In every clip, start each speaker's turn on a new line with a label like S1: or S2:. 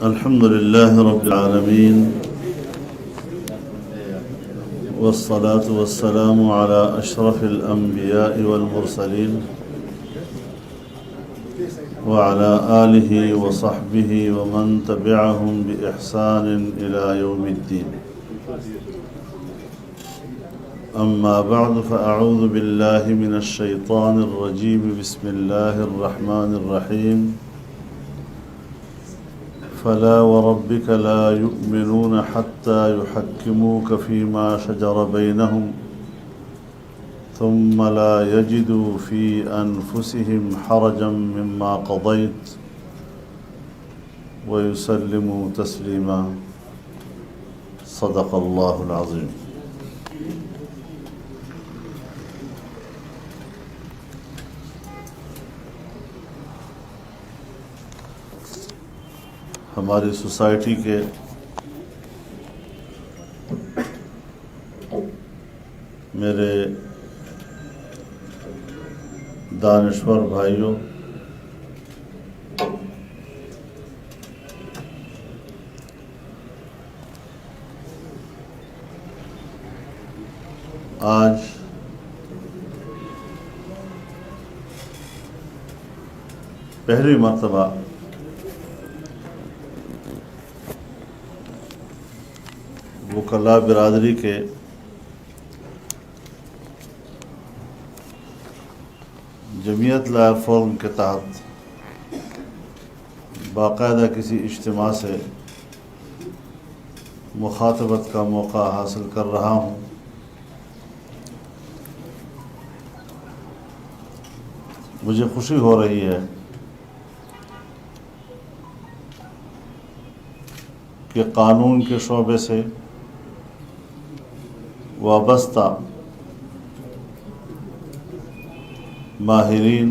S1: الحمد لله رب العالمين والصلاة والسلام على أشرف الأنبياء والمرسلين وعلى آله وصحبه ومن تبعهم بإحسان إلى يوم الدين. أما بعد فأعوذ بالله من الشيطان الرجيم. بسم الله الرحمن الرحيم. فلا وربك لا يؤمنون حتى يحكموك فيما شجر بينهم ثم لا يجدوا في أنفسهم حرجا مما قضيت ويسلموا تسليما. صدق الله العظيم. ہماری سوسائٹی کے میرے دانشور بھائیوں، آج پہلی مرتبہ وکلاء برادری کے جمعیت لائر فورم کے تحت باقاعدہ کسی اجتماع سے مخاطبت کا موقع حاصل کر رہا ہوں. مجھے خوشی ہو رہی ہے کہ قانون کے شعبے سے وابستہ ماہرین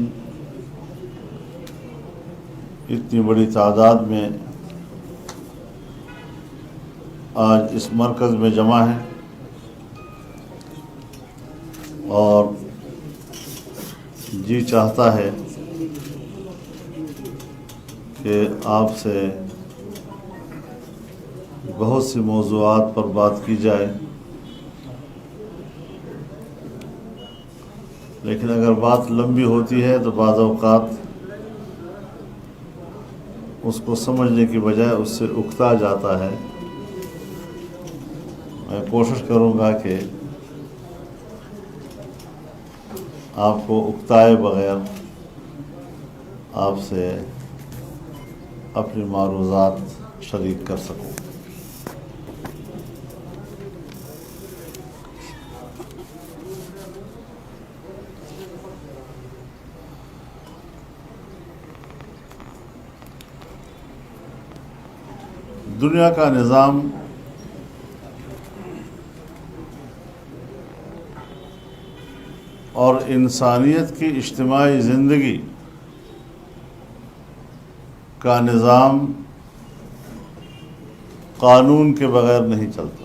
S1: اتنی بڑی تعداد میں آج اس مرکز میں جمع ہیں اور جی چاہتا ہے کہ آپ سے بہت سی موضوعات پر بات کی جائے، لیکن اگر بات لمبی ہوتی ہے تو بعض اوقات اس کو سمجھنے کی بجائے اس سے اکتا جاتا ہے. میں کوشش کروں گا کہ آپ کو اکتائے بغیر آپ سے اپنی معروضات شریک کر سکوں. دنیا کا نظام اور انسانیت کی اجتماعی زندگی کا نظام قانون کے بغیر نہیں چلتا.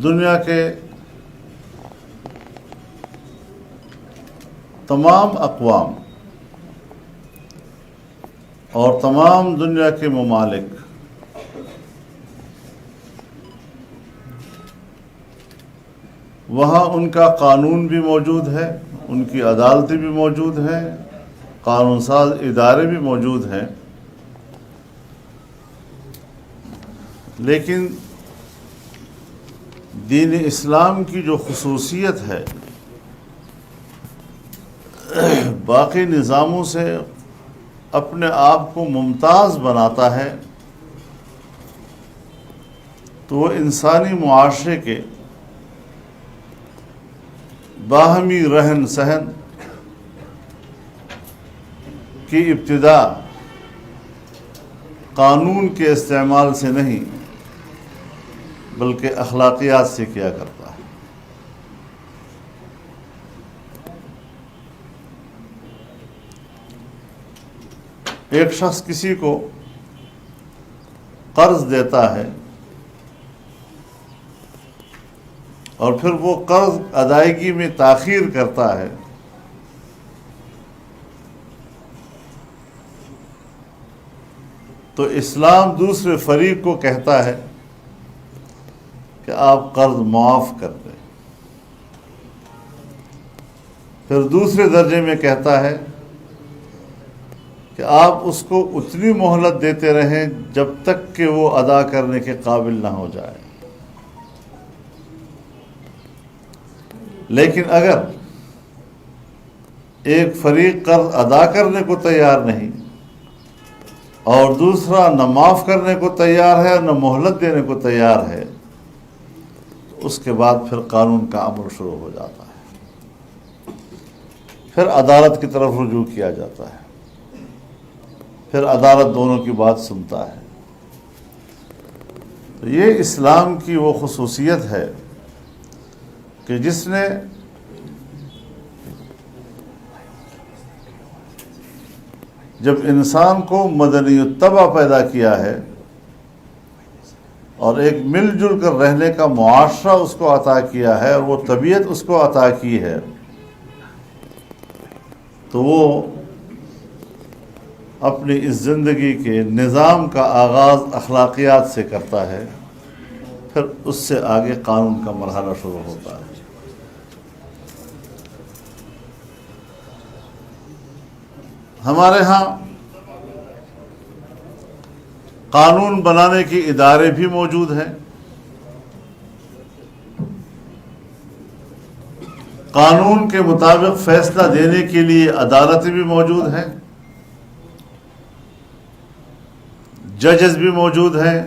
S1: دنیا کے تمام اقوام اور تمام دنیا کے ممالک وہاں ان کا قانون بھی موجود ہے، ان کی عدالتیں بھی موجود ہیں، قانون ساز ادارے بھی موجود ہیں، لیکن دین اسلام کی جو خصوصیت ہے باقی نظاموں سے اپنے آپ کو ممتاز بناتا ہے، تو وہ انسانی معاشرے کے باہمی رہن سہن کی ابتدا قانون کے استعمال سے نہیں بلکہ اخلاقیات سے کیا کرتا ہے. ایک شخص کسی کو قرض دیتا ہے اور پھر وہ قرض ادائیگی میں تاخیر کرتا ہے تو اسلام دوسرے فریق کو کہتا ہے کہ آپ قرض معاف کر دیں، پھر دوسرے درجے میں کہتا ہے کہ آپ اس کو اتنی مہلت دیتے رہیں جب تک کہ وہ ادا کرنے کے قابل نہ ہو جائے۔ لیکن اگر ایک فریق قرض ادا کرنے کو تیار نہیں اور دوسرا نہ معاف کرنے کو تیار ہے نہ مہلت دینے کو تیار ہے، اس کے بعد پھر قانون کا عمل شروع ہو جاتا ہے، پھر عدالت کی طرف رجوع کیا جاتا ہے، پھر عدالت دونوں کی بات سنتا ہے۔ تو یہ اسلام کی وہ خصوصیت ہے کہ جس نے جب انسان کو مدنی الطبع پیدا کیا ہے اور ایک مل جل کر رہنے کا معاشرہ اس کو عطا کیا ہے اور وہ طبیعت اس کو عطا کی ہے، تو وہ اپنی اس زندگی کے نظام کا آغاز اخلاقیات سے کرتا ہے، پھر اس سے آگے قانون کا مرحلہ شروع ہوتا ہے۔ ہمارے ہاں قانون بنانے کے ادارے بھی موجود ہیں، قانون کے مطابق فیصلہ دینے کے لیے عدالتیں بھی موجود ہیں، ججز بھی موجود ہیں،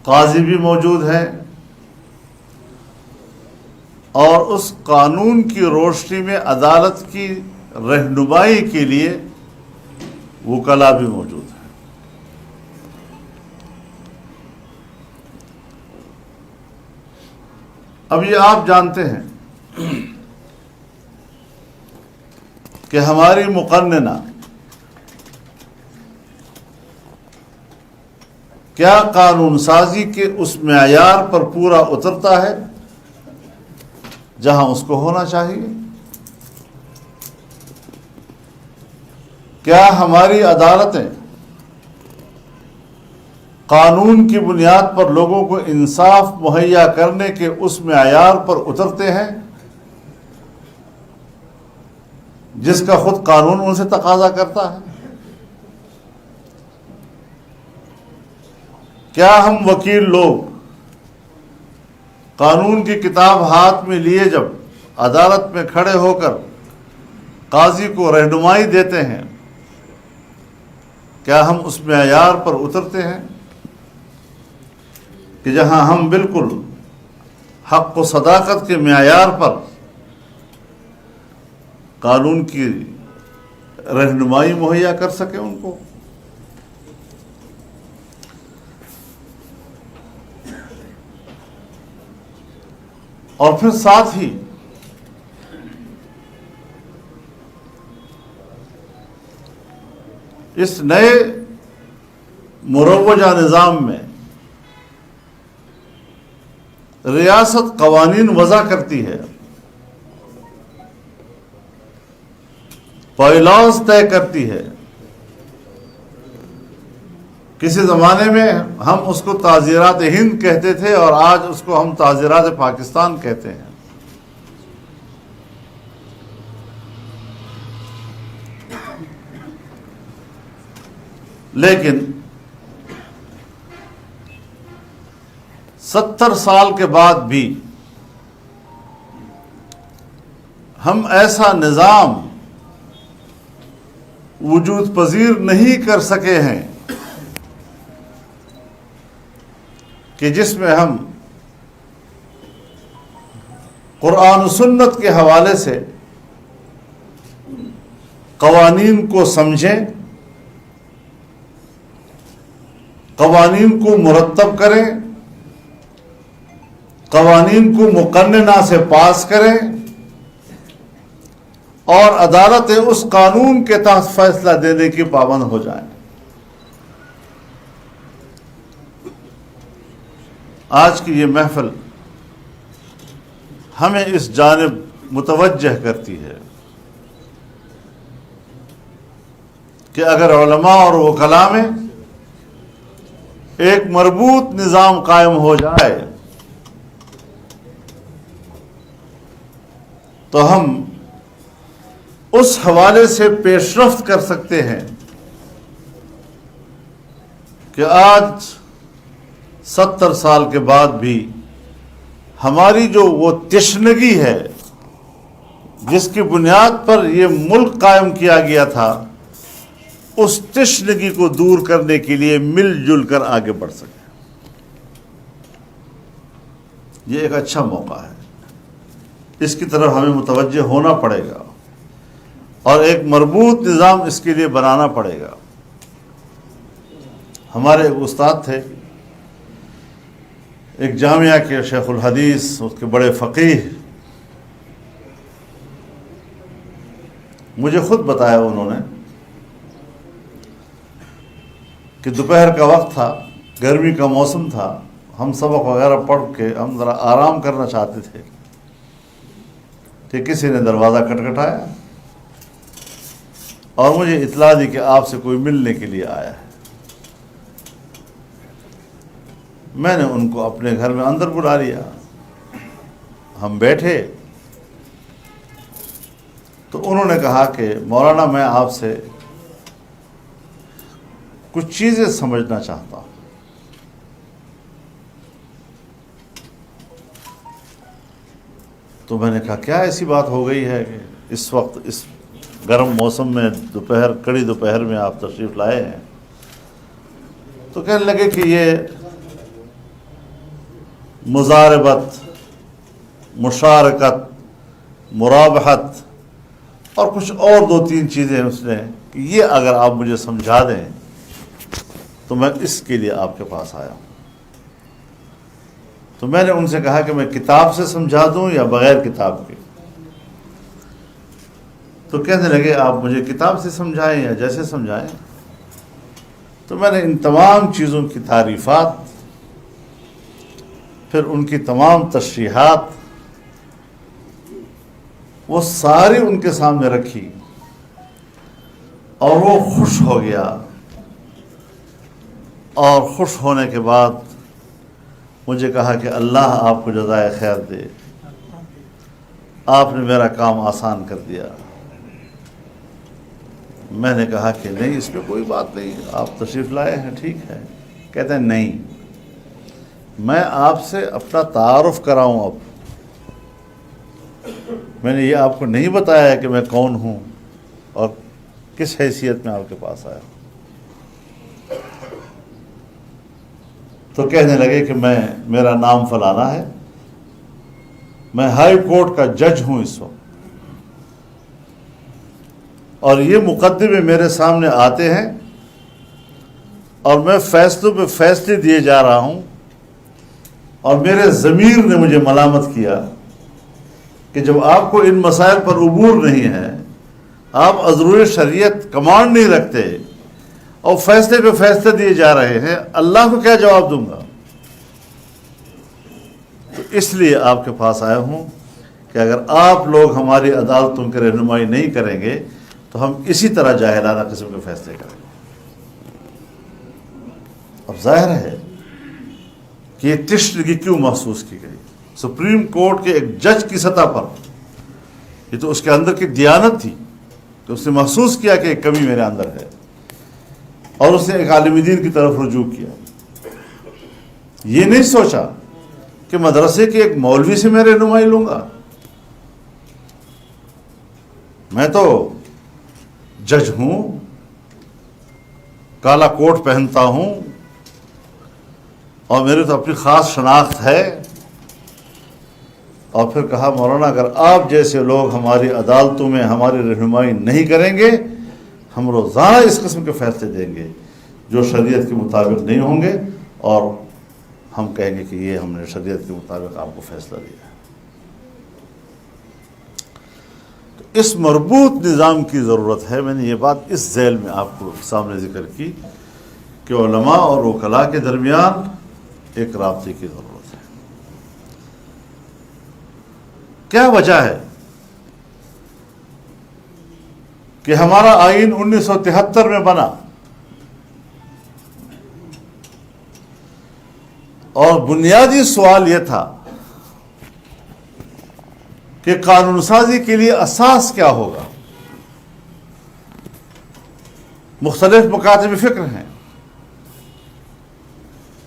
S1: قاضی بھی موجود ہیں، اور اس قانون کی روشنی میں عدالت کی رہنمائی کے لیے وکلاء بھی موجود ہیں۔ اب یہ آپ جانتے ہیں کہ ہماری مقننہ کیا قانون سازی کے اس معیار پر پورا اترتا ہے جہاں اس کو ہونا چاہیے؟ کیا ہماری عدالتیں قانون کی بنیاد پر لوگوں کو انصاف مہیا کرنے کے اس معیار پر اترتے ہیں جس کا خود قانون ان سے تقاضا کرتا ہے؟ کیا ہم وکیل لوگ قانون کی کتاب ہاتھ میں لیے جب عدالت میں کھڑے ہو کر قاضی کو رہنمائی دیتے ہیں، کیا ہم اس معیار پر اترتے ہیں کہ جہاں ہم بالکل حق و صداقت کے معیار پر قانون کی رہنمائی مہیا کر سکیں ان کو؟ اور پھر ساتھ ہی اس نئے مروجہ نظام میں ریاست قوانین وضع کرتی ہے، پائیلاز طے کرتی ہے۔ کسی زمانے میں ہم اس کو تعزیرات ہند کہتے تھے اور آج اس کو ہم تعزیرات پاکستان کہتے ہیں۔ لیکن 70 سال کے بعد بھی ہم ایسا نظام وجود پذیر نہیں کر سکے ہیں کہ جس میں ہم قرآن و سنت کے حوالے سے قوانین کو سمجھیں، قوانین کو مرتب کریں، قوانین کو مقننہ سے پاس کریں اور عدالتیں اس قانون کے تحت فیصلہ دینے کی پابند ہو جائیں۔ آج کی یہ محفل ہمیں اس جانب متوجہ کرتی ہے کہ اگر علماء اور وکلاء میں ایک مربوط نظام قائم ہو جائے تو ہم اس حوالے سے پیش رفت کر سکتے ہیں کہ آج 70 سال کے بعد بھی ہماری جو وہ تشنگی ہے جس کی بنیاد پر یہ ملک قائم کیا گیا تھا، اس تشنگی کو دور کرنے کے لیے مل جل کر آگے بڑھ سکیں۔ یہ ایک اچھا موقع ہے، اس کی طرف ہمیں متوجہ ہونا پڑے گا اور ایک مربوط نظام اس کے لیے بنانا پڑے گا۔ ہمارے ایک استاد تھے، ایک جامعہ کے شیخ الحدیث، اس کے بڑے فقیہ، مجھے خود بتایا انہوں نے کہ دوپہر کا وقت تھا، گرمی کا موسم تھا، ہم سبق وغیرہ پڑھ کے ہم ذرا آرام کرنا چاہتے تھے کہ کسی نے دروازہ کھٹکھٹایا اور مجھے اطلاع دی کہ آپ سے کوئی ملنے کے لیے آیا ہے۔ میں نے ان کو اپنے گھر میں اندر بلا لیا، ہم بیٹھے تو انہوں نے کہا کہ مولانا میں آپ سے کچھ چیزیں سمجھنا چاہتا ہوں۔ تو میں نے کہا کیا ایسی بات ہو گئی ہے کہ اس وقت اس گرم موسم میں دوپہر، کڑی دوپہر میں آپ تشریف لائے ہیں؟ تو کہنے لگے کہ یہ مزاربت، مشارکت، مرابحت اور کچھ اور 2-3 چیزیں اس نے کہ یہ اگر آپ مجھے سمجھا دیں تو میں اس کے لیے آپ کے پاس آیا ہوں۔ تو میں نے ان سے کہا کہ میں کتاب سے سمجھا دوں یا بغیر کتاب کے؟ تو کہنے لگے آپ مجھے کتاب سے سمجھائیں یا جیسے سمجھائیں۔ تو میں نے ان تمام چیزوں کی تعریفات، پھر ان کی تمام تشریحات، وہ ساری ان کے سامنے رکھی اور وہ خوش ہو گیا، اور خوش ہونے کے بعد مجھے کہا کہ اللہ آپ کو جزائے خیر دے، آپ نے میرا کام آسان کر دیا۔ میں نے کہا کہ نہیں، اس میں کوئی بات نہیں، آپ تشریف لائے ہیں، ٹھیک ہے۔ کہتے ہیں نہیں، میں آپ سے اپنا تعارف کراؤں۔ اب میں نے یہ آپ کو نہیں بتایا ہے کہ میں کون ہوں اور کس حیثیت میں آپ کے پاس آیا ہوں۔ تو کہنے لگے کہ میرا نام فلانا ہے، میں ہائی کورٹ کا جج ہوں اس وقت، اور یہ مقدمے میرے سامنے آتے ہیں اور میں فیصلوں پہ فیصلے دیے جا رہا ہوں، اور میرے ضمیر نے مجھے ملامت کیا کہ جب آپ کو ان مسائل پر عبور نہیں ہے، آپ عذر شریعت کمانڈ نہیں رکھتے اور فیصلے پہ فیصلے دیے جا رہے ہیں، اللہ کو کیا جواب دوں گا؟ تو اس لیے آپ کے پاس آیا ہوں کہ اگر آپ لوگ ہماری عدالتوں کی رہنمائی نہیں کریں گے تو ہم اسی طرح جاہلانہ قسم کے فیصلے کریں گے۔ اب ظاہر ہے کہ یہ تشنگی کیوں محسوس کی گئی؟ سپریم کورٹ کے ایک جج کی سطح پر یہ تو اس کے اندر کی دیانت تھی کہ اس نے محسوس کیا کہ ایک کمی میرے اندر ہے، اور اس نے ایک عالم دین کی طرف رجوع کیا۔ یہ نہیں سوچا کہ مدرسے کے ایک مولوی سے میں رہنمائی لوں گا، میں تو جج ہوں، کالا کوٹ پہنتا ہوں، اور میرے تو اپنی خاص شناخت ہے۔ اور پھر کہا مولانا اگر آپ جیسے لوگ ہماری عدالتوں میں ہماری رہنمائی نہیں کریں گے، ہم روزانہ اس قسم کے فیصلے دیں گے جو شریعت کے مطابق نہیں ہوں گے، اور ہم کہیں گے کہ یہ ہم نے شریعت کے مطابق آپ کو فیصلہ دیا ہے۔ تو اس مربوط نظام کی ضرورت ہے۔ میں نے یہ بات اس ذیل میں آپ کو سامنے ذکر کی کہ علماء اور وکلاء کے درمیان ایک رابطے کی ضرورت ہے۔ کیا وجہ ہے کہ ہمارا آئین 1973 میں بنا اور بنیادی سوال یہ تھا کہ قانون سازی کے لیے اساس کیا ہوگا. مختلف مکاتب فکر ہیں،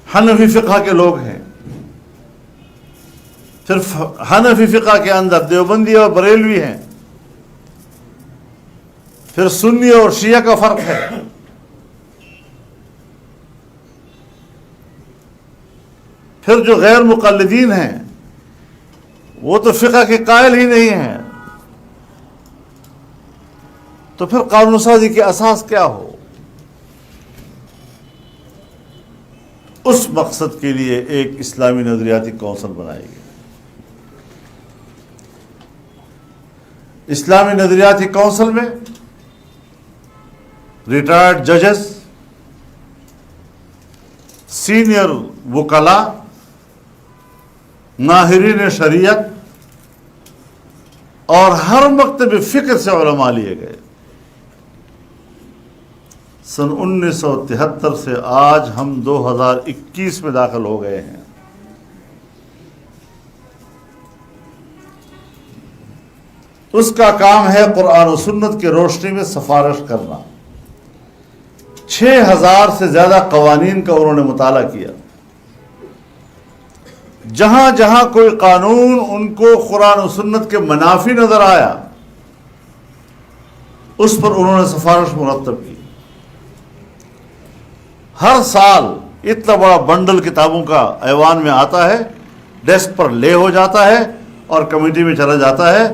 S1: حنفی فقہ کے لوگ ہیں، پھر حنفی فقہ کے اندر دیوبندی اور بریلوی ہیں، پھر سنی اور شیعہ کا فرق ہے، پھر جو غیر مقلدین ہیں وہ تو فقہ کے قائل ہی نہیں ہیں. تو پھر قانون سازی کی اساس کیا ہو؟ اس مقصد کے لیے ایک اسلامی نظریاتی کونسل بنائی گئی. اسلامی نظریاتی کونسل میں ریٹائرڈ ججز، سینئر وکلاء، ماہرین شریعت اور ہر مکتب فکر سے علماء لیے گئے. سن 1973 سے آج ہم 2021 میں داخل ہو گئے ہیں. اس کا کام ہے قرآن و سنت کی روشنی میں سفارش کرنا. 6000 سے زیادہ قوانین کا انہوں نے مطالعہ کیا. جہاں جہاں کوئی قانون ان کو قرآن و سنت کے منافی نظر آیا اس پر انہوں نے سفارش مرتب کی. ہر سال اتنا بڑا بنڈل کتابوں کا ایوان میں آتا ہے، ڈیسک پر لے ہو جاتا ہے اور کمیٹی میں چلا جاتا ہے،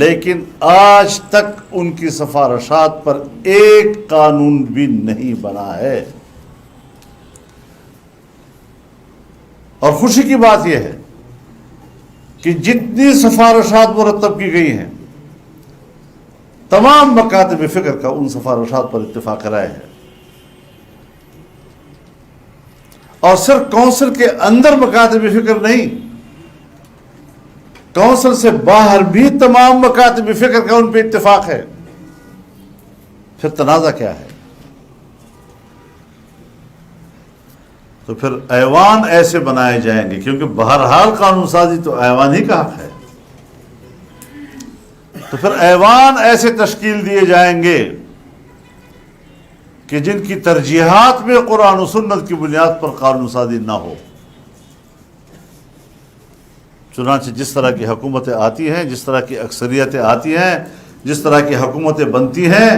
S1: لیکن آج تک ان کی سفارشات پر ایک قانون بھی نہیں بنا ہے. اور خوشی کی بات یہ ہے کہ جتنی سفارشات مرتب کی گئی ہیں تمام مکاتب فکر کا ان سفارشات پر اتفاق رائے ہے. اور صرف کونسل کے اندر مکاتب فکر نہیں، کونسل سے باہر بھی تمام مکاتب فکر کا ان پہ اتفاق ہے. پھر تنازع کیا ہے؟ تو پھر ایوان ایسے بنائے جائیں گے، کیونکہ بہرحال قانون سازی تو ایوان ہی کا حق ہے. تو پھر ایوان ایسے تشکیل دیے جائیں گے کہ جن کی ترجیحات میں قرآن و سنت کی بنیاد پر قانون سازی نہ ہو. چنانچہ جس طرح کی حکومتیں آتی ہیں، جس طرح کی اکثریتیں آتی ہیں، جس طرح کی حکومتیں بنتی ہیں،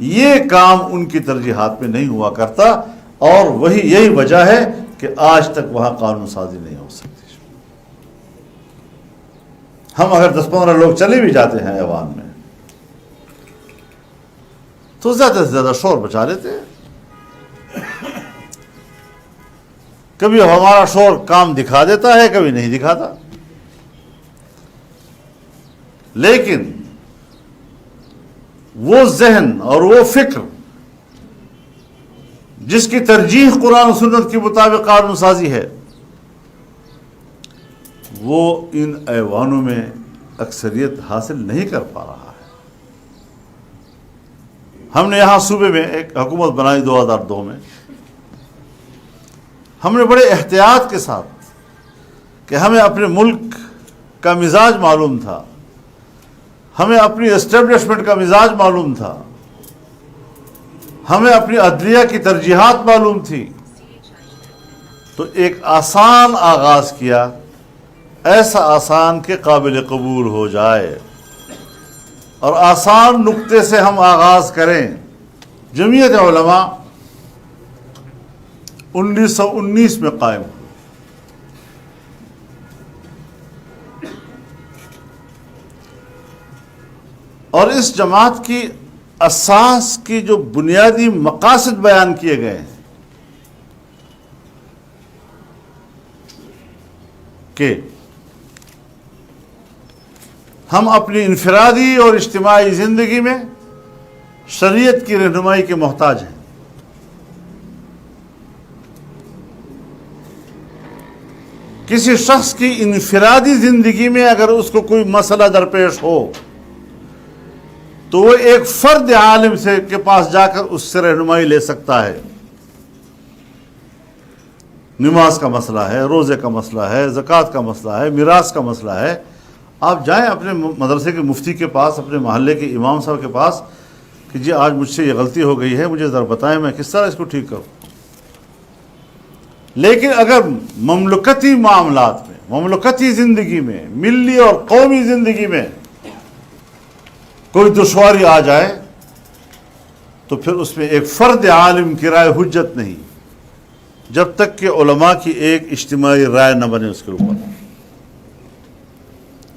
S1: یہ کام ان کی ترجیحات میں نہیں ہوا کرتا. اور یہی وجہ ہے کہ آج تک وہاں قانون سازی نہیں ہو سکتی. ہم اگر 10-15 لوگ چلے بھی جاتے ہیں ایوان میں تو زیادہ سے زیادہ شور بچا لیتے ہیں. کبھی ہمارا شور کام دکھا دیتا ہے، کبھی نہیں دکھاتا. لیکن وہ ذہن اور وہ فکر جس کی ترجیح قرآن و سنت کے مطابق قانون سازی ہے، وہ ان ایوانوں میں اکثریت حاصل نہیں کر پا رہا ہے. ہم نے یہاں صوبے میں ایک حکومت بنائی 2002 میں. ہم نے بڑے احتیاط کے ساتھ کہ ہمیں اپنے ملک کا مزاج معلوم تھا، ہمیں اپنی اسٹیبلشمنٹ کا مزاج معلوم تھا، ہمیں اپنی عدلیہ کی ترجیحات معلوم تھی. تو ایک آسان آغاز کیا، ایسا آسان کہ قابل قبول ہو جائے، اور آسان نقطے سے ہم آغاز کریں. جمعیت علماء 1919 میں قائم ہوئی. اور اس جماعت کی اساس کی جو بنیادی مقاصد بیان کیے گئے ہیں کہ ہم اپنی انفرادی اور اجتماعی زندگی میں شریعت کی رہنمائی کے محتاج ہیں. کسی شخص کی انفرادی زندگی میں اگر اس کو کوئی مسئلہ درپیش ہو تو وہ ایک فرد عالم سے کے پاس جا کر اس سے رہنمائی لے سکتا ہے. نماز کا مسئلہ ہے، روزے کا مسئلہ ہے، زکوٰۃ کا مسئلہ ہے، میراث کا مسئلہ ہے، آپ جائیں اپنے مدرسے کے مفتی کے پاس، اپنے محلے کے امام صاحب کے پاس کہ جی آج مجھ سے یہ غلطی ہو گئی ہے، مجھے ذرا بتائیں میں کس طرح اس کو ٹھیک کروں. لیکن اگر مملکتی معاملات میں، مملکتی زندگی میں، ملی اور قومی زندگی میں کوئی دشواری آ جائے تو پھر اس میں ایک فرد عالم کی رائے حجت نہیں، جب تک کہ علماء کی ایک اجتماعی رائے نہ بنے اس کے اوپر.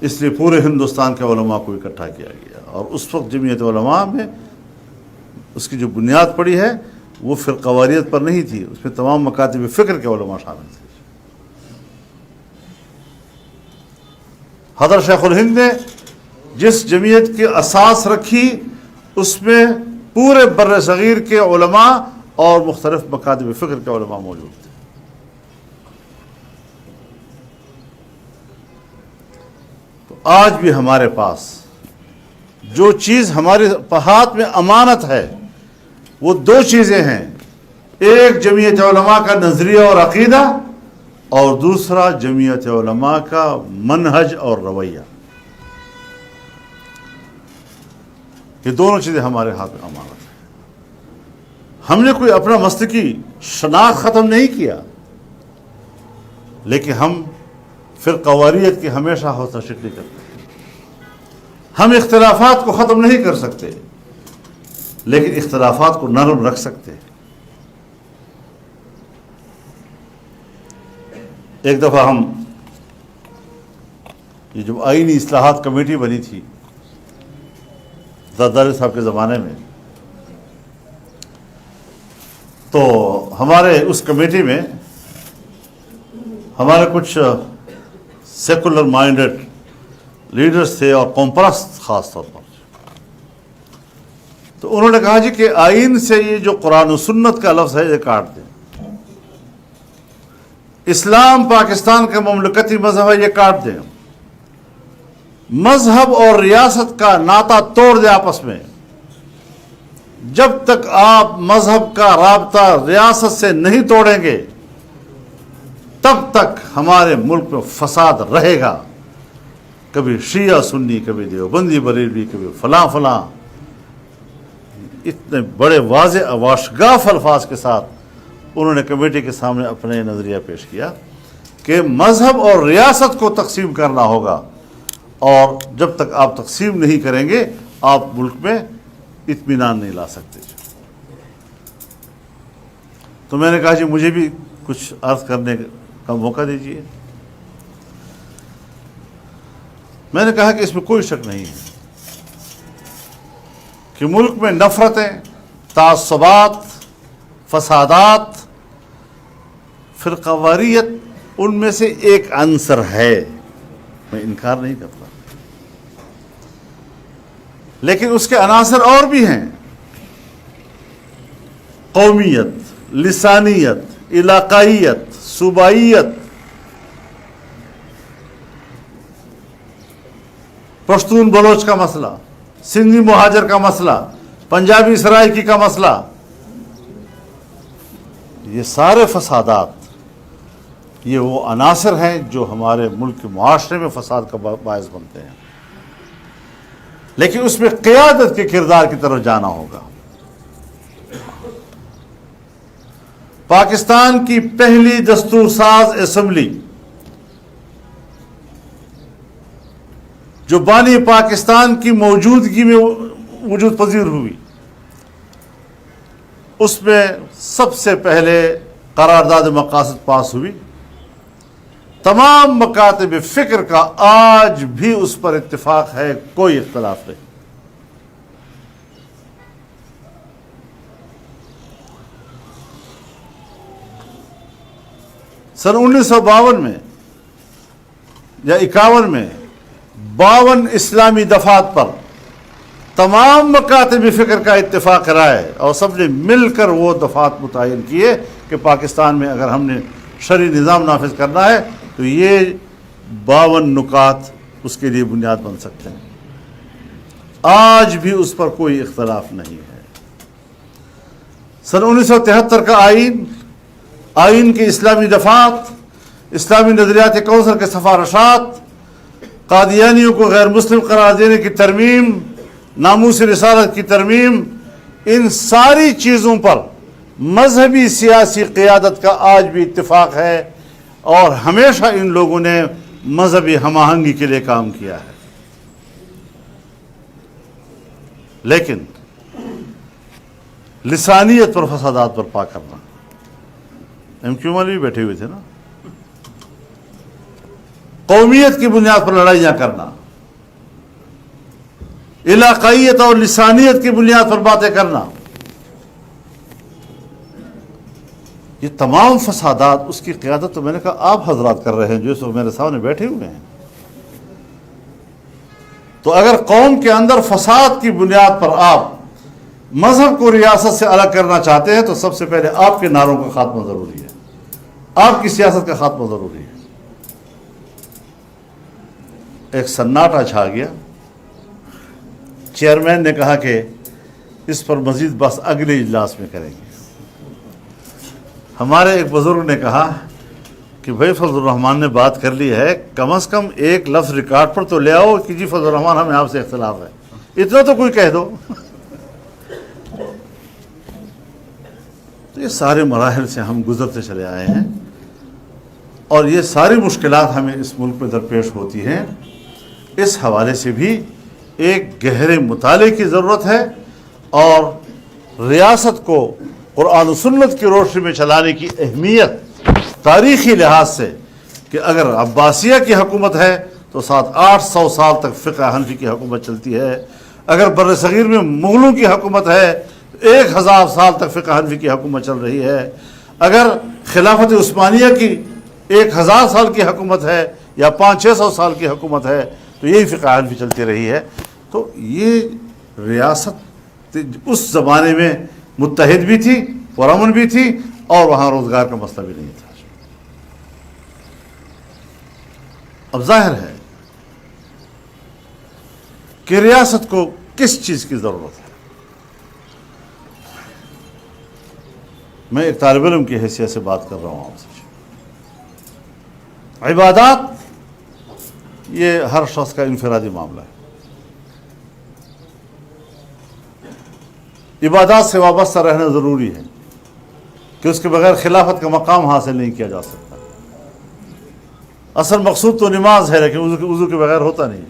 S1: اس لیے پورے ہندوستان کے علماء کو اکٹھا کیا گیا، اور اس وقت جمعیت علماء میں اس کی جو بنیاد پڑی ہے وہ فرقواریت پر نہیں تھی، اس میں تمام مکاتب فکر کے علماء شامل تھے. حضرت شیخ الہند نے جس جمعیت کی اساس رکھی اس میں پورے بر صغیر کے علماء اور مختلف مکاتب فکر کے علماء موجود تھے. تو آج بھی ہمارے پاس جو چیز ہمارے ہاتھ میں امانت ہے وہ دو چیزیں ہیں، ایک جمعیت علماء کا نظریہ اور عقیدہ، اور دوسرا جمعیت علماء کا منہج اور رویہ. یہ دونوں چیزیں ہمارے ہاتھ میں امانت ہیں. ہم نے کوئی اپنا مسلکی شناخت ختم نہیں کیا، لیکن ہم فرقواریت کی ہمیشہ حوصلہ شکنی کرتے ہیں. ہم اختلافات کو ختم نہیں کر سکتے، لیکن اختلافات کو نرم رکھ سکتے ہیں. ایک دفعہ ہم یہ جو آئینی اصلاحات کمیٹی بنی تھی زرداری صاحب کے زمانے میں، تو ہمارے اس کمیٹی میں ہمارے کچھ سیکولر مائنڈڈ لیڈرز تھے اور قوم پرست خاص طور پر. تو انہوں نے کہا جی کہ آئین سے یہ جو قرآن و سنت کا لفظ ہے یہ کاٹ دیں. اسلام پاکستان کا مملکتی مذہب ہے یہ کاٹ دیں. مذہب اور ریاست کا ناطہ توڑ دیں آپس میں. جب تک آپ مذہب کا رابطہ ریاست سے نہیں توڑیں گے تب تک ہمارے ملک میں فساد رہے گا. کبھی شیعہ سنی، کبھی دیوبندی بریلوی، کبھی فلاں فلاں. اتنے بڑے واضح واشگاف الفاظ کے ساتھ انہوں نے کمیٹی کے سامنے اپنے نظریہ پیش کیا کہ مذہب اور ریاست کو تقسیم کرنا ہوگا، اور جب تک آپ تقسیم نہیں کریں گے آپ ملک میں اطمینان نہیں لا سکتے. تو میں نے کہا جی مجھے بھی کچھ عرض کرنے کا موقع دیجیے. میں نے کہا کہ اس میں کوئی شک نہیں ہے کہ ملک میں نفرتیں، تعصبات، فسادات، فرقواریت ان میں سے ایک عنصر ہے، میں انکار نہیں کرتا. لیکن اس کے عناصر اور بھی ہیں: قومیت، لسانیت، علاقائیت، صوبائیت، پشتون بلوچ کا مسئلہ، سندھی مہاجر کا مسئلہ، پنجابی سرائکی کا مسئلہ. یہ سارے فسادات یہ وہ عناصر ہیں جو ہمارے ملک کے معاشرے میں فساد کا باعث بنتے ہیں. لیکن اس میں قیادت کے کردار کی طرف جانا ہوگا. پاکستان کی پہلی دستور ساز اسمبلی جو بانی پاکستان کی موجودگی میں وجود پذیر ہوئی، اس میں سب سے پہلے قرارداد مقاصد پاس ہوئی. تمام مکاتب فکر کا آج بھی اس پر اتفاق ہے، کوئی اختلاف نہیں. سن 1952 میں یا 51 میں 52 اسلامی دفعات پر تمام مکاتب فکر کا اتفاق رائے، اور سب نے مل کر وہ دفعات متعین کیے کہ پاکستان میں اگر ہم نے شرعی نظام نافذ کرنا ہے تو یہ 52 نکات اس کے لیے بنیاد بن سکتے ہیں. آج بھی اس پر کوئی اختلاف نہیں ہے۔ سن 1973 کا آئین کی اسلامی دفعات، اسلامی نظریات کونسل کے سفارشات، قادیانیوں کو غیر مسلم قرار دینے کی ترمیم، ناموس رسالت کی ترمیم، ان ساری چیزوں پر مذہبی سیاسی قیادت کا آج بھی اتفاق ہے، اور ہمیشہ ان لوگوں نے مذہبی ہم آہنگی کے لیے کام کیا ہے۔ لیکن لسانیت پر فسادات برپا کرنا، ایم کیو والے بھی بیٹھے ہوئے تھے نا، قومیت کی بنیاد پر لڑائیاں کرنا، علاقائیت اور لسانیت کی بنیاد پر باتیں کرنا، یہ تمام فسادات، اس کی قیادت تو میں نے کہا آپ حضرات کر رہے ہیں جو اس وقت میرے سامنے بیٹھے ہوئے ہیں۔ تو اگر قوم کے اندر فساد کی بنیاد پر آپ مذہب کو ریاست سے الگ کرنا چاہتے ہیں تو سب سے پہلے آپ کے نعروں کا خاتمہ ضروری ہے، آپ کی سیاست کا خاتمہ ضروری ہے۔ ایک سناٹا چھا گیا، چیئرمین نے کہا کہ اس پر مزید بحث اگلے اجلاس میں کریں گے۔ ہمارے ایک بزرگ نے کہا کہ بھائی فضل الرحمان نے بات کر لی ہے، کم از کم ایک لفظ ریکارڈ پر تو لے آؤ کہ جی فضل الرحمان ہمیں آپ سے اختلاف ہے، اتنا تو کوئی کہہ دو۔ تو یہ سارے مراحل سے ہم گزرتے چلے آئے ہیں، اور یہ ساری مشکلات ہمیں اس ملک میں درپیش ہوتی ہیں۔ اس حوالے سے بھی ایک گہرے مطالعے کی ضرورت ہے، اور ریاست کو قرآن و سنت کی روشنی میں چلانے کی اہمیت تاریخی لحاظ سے، کہ اگر عباسیہ کی حکومت ہے تو 700-800 سال تک فقہ حنفی کی حکومت چلتی ہے، اگر بر صغیر میں مغلوں کی حکومت ہے 1000 سال تک فقہ حنفی کی حکومت چل رہی ہے، اگر خلافت عثمانیہ کی 1000 سال کی حکومت ہے یا 500-600 سال کی حکومت ہے تو یہی فقہ حنفی چلتی رہی ہے۔ تو یہ ریاست اس زمانے میں متحد بھی تھی، پرامن بھی تھی، اور وہاں روزگار کا مسئلہ بھی نہیں تھا۔ اب ظاہر ہے کہ ریاست کو کس چیز کی ضرورت ہے۔ میں ایک طالب علم کی حیثیت سے بات کر رہا ہوں آپ سے۔ عبادات یہ ہر شخص کا انفرادی معاملہ ہے، عبادات سے وابستہ رہنا ضروری ہے کہ اس کے بغیر خلافت کا مقام حاصل نہیں کیا جا سکتا۔ اصل مقصود تو نماز ہے، لیکن وضو کے بغیر ہوتا نہیں۔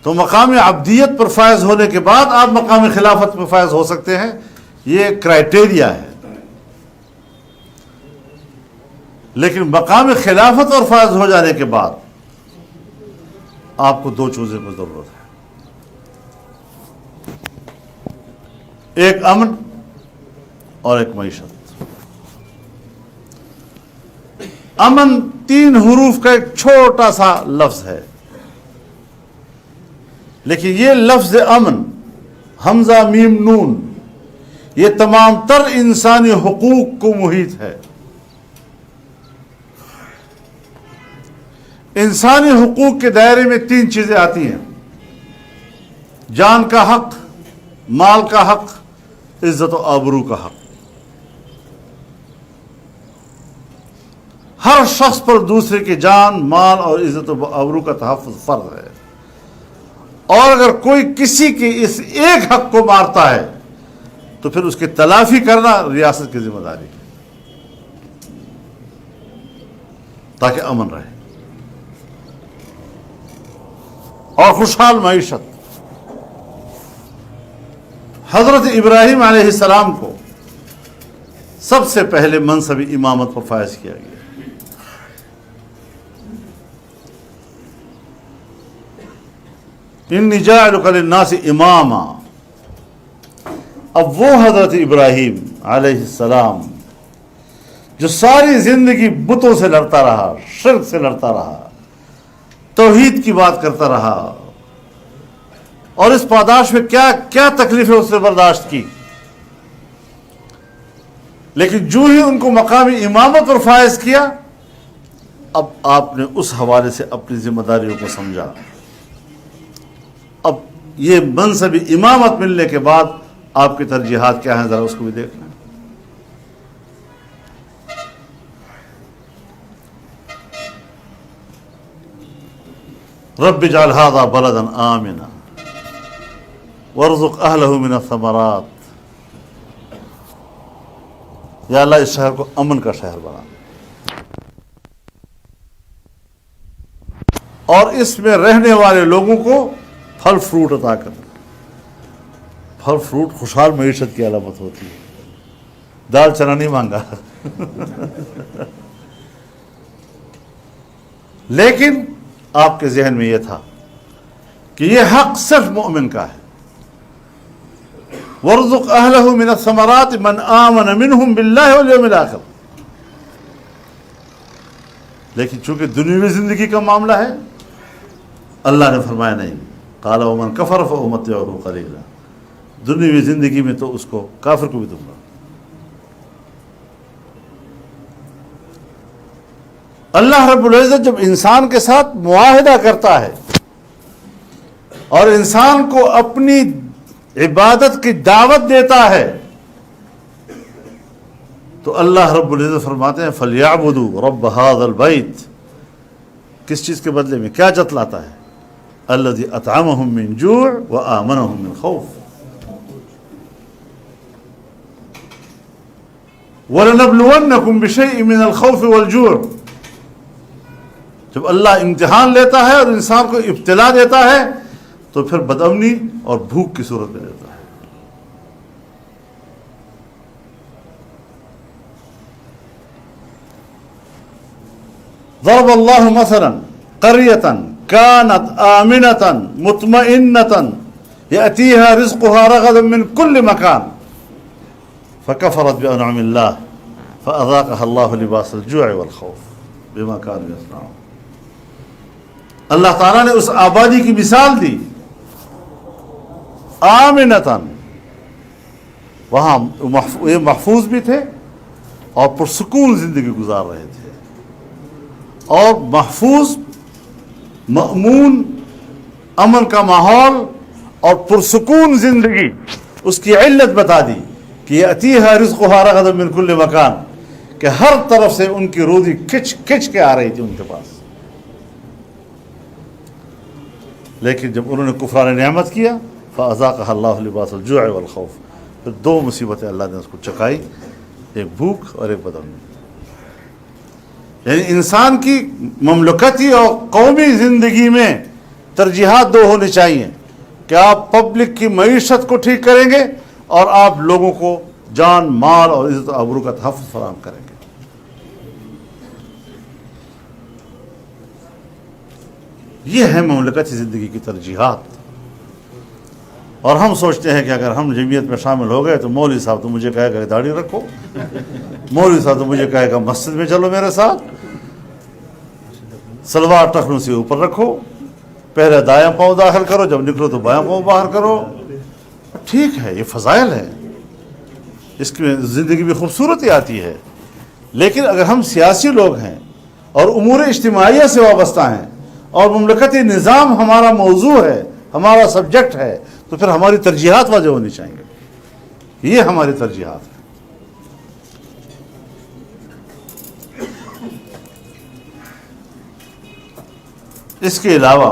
S1: تو مقام عبدیت پر فائز ہونے کے بعد آپ مقام خلافت پر فائز ہو سکتے ہیں، یہ کرائٹیریا ہے۔ لیکن مقام خلافت اور فائز ہو جانے کے بعد آپ کو دو چیزوں کی ضرورت ہے، ایک امن اور ایک معیشت۔ امن 3 حروف کا ایک چھوٹا سا لفظ ہے، لیکن یہ لفظ امن، حمزہ میم نون، یہ تمام تر انسانی حقوق کو محیط ہے۔ انسانی حقوق کے دائرے میں 3 چیزیں آتی ہیں: جان کا حق، مال کا حق، عزت و آبرو کا حق۔ ہر شخص پر دوسرے کی جان، مال اور عزت و آبرو کا تحفظ فرض ہے، اور اگر کوئی کسی کی اس ایک حق کو مارتا ہے تو پھر اس کی تلافی کرنا ریاست کی ذمہ داری ہے، تاکہ امن رہے اور خوشحال معیشت۔ حضرت ابراہیم علیہ السلام کو سب سے پہلے منصب امامت پر فائز کیا گیا۔ انی جاعلک للناس اماما۔ اب وہ حضرت ابراہیم علیہ السلام جو ساری زندگی بتوں سے لڑتا رہا، شرک سے لڑتا رہا، توحید کی بات کرتا رہا، اور اس پاداش میں کیا کیا تکلیفیں اس نے برداشت کی، لیکن جو ہی ان کو مقامی امامت پر فائز کیا اب آپ نے اس حوالے سے اپنی ذمہ داریوں کو سمجھا. اب یہ منصب امامت ملنے کے بعد آپ کی ترجیحات کیا ہیں ذرا اس کو بھی دیکھ لیں. رب اجعل هذا بلدا آمنا وارزق اهله من الثمرات. یا اللہ اس شہر کو امن کا شہر بنا اور اس میں رہنے والے لوگوں کو پھل فروٹ عطا کر. پھل فروٹ خوشحال معیشت کی علامت ہوتی ہے. دال چنا نہیں مانگا لیکن آپ کے ذہن میں یہ تھا کہ یہ حق صرف مومن کا ہے. وارزق اہلہ من الثمرات من آمن منہم باللہ والیوم الآخر. لیکن چونکہ دنیوی زندگی کا معاملہ ہے اللہ نے فرمایا نہیں. قال ومن کفر فأمتعہ قلیلا. دنیوی زندگی میں تو اس کو کافر کو بھی دوں گا. اللہ رب العزت جب انسان کے ساتھ معاہدہ کرتا ہے اور انسان کو اپنی عبادت کی دعوت دیتا ہے تو اللہ رب العزت فرماتے ہیں فَلْيَعْبُدُوا رَبَّ هَذَا الْبَيْتِ. کس چیز کے بدلے میں کیا جتلاتا ہے؟ الَّذِي أَطْعَمَهُم مِّن جُوعٍ وَآمَنَهُم مِّن خَوْفٍ. وَلَنَبْلُوَنَّكُمْ بِشَيْءٍ مِّنَ الْخَوْفِ وَالْجُوعِ. جب اللہ امتحان لیتا ہے اور انسان کو ابتلا دیتا ہے تو پھر بدامنی اور بھوک کی صورت میں دیتا ہے. ضرب اللہ مثلا قریۃ كانت آمنة مطمئنة يأتيها رزقها رغدا من كل مكان فكفرت بأنعم الله فأذاقها الله لباس الجوع والخوف بما كانوا يصنعون. اللہ تعالیٰ نے اس آبادی کی مثال دی آمنتاً، وہاں یہ محفوظ بھی تھے اور پرسکون زندگی گزار رہے تھے. اور محفوظ، مأمون، امن کا ماحول اور پرسکون زندگی، اس کی علت بتا دی کہ یأتیہا رزقہا رغدا من کل مکان، کہ ہر طرف سے ان کی روزی کھچ کھچ کے آ رہی تھی ان کے پاس. لیکن جب انہوں نے کفران نعمت کیا فَأَذَاقَهَا اللَّهُ لِبَاسَ الْجُوعِ وَالْخَوْفِ، پھر دو مصیبتیں اللہ نے اس کو چکائی، ایک بھوک اور ایک بدامنی. یعنی انسان کی مملکتی اور قومی زندگی میں ترجیحات دو ہونی چاہیے کہ آپ پبلک کی معیشت کو ٹھیک کریں گے اور آپ لوگوں کو جان، مال اور عزت و آبرو کا تحفظ فراہم کریں گے. یہ ہے مملکتی زندگی کی ترجیحات. اور ہم سوچتے ہیں کہ اگر ہم جمعیت میں شامل ہو گئے تو مولوی صاحب تو مجھے کہے گا داڑھی رکھو، مولوی صاحب تو مجھے کہے گا مسجد میں چلو میرے ساتھ، سلوار ٹخنوں سے اوپر رکھو، پہلے دایاں پاؤں داخل کرو، جب نکلو تو بایاں پاؤں باہر کرو. ٹھیک ہے، یہ فضائل ہے، اس کی زندگی میں خوبصورتی آتی ہے. لیکن اگر ہم سیاسی لوگ ہیں اور امور اجتماعیہ سے وابستہ ہیں اور مملکتی نظام ہمارا موضوع ہے، ہمارا سبجیکٹ ہے، تو پھر ہماری ترجیحات واضح ہونی چاہیے. یہ ہماری ترجیحات ہیں. اس کے علاوہ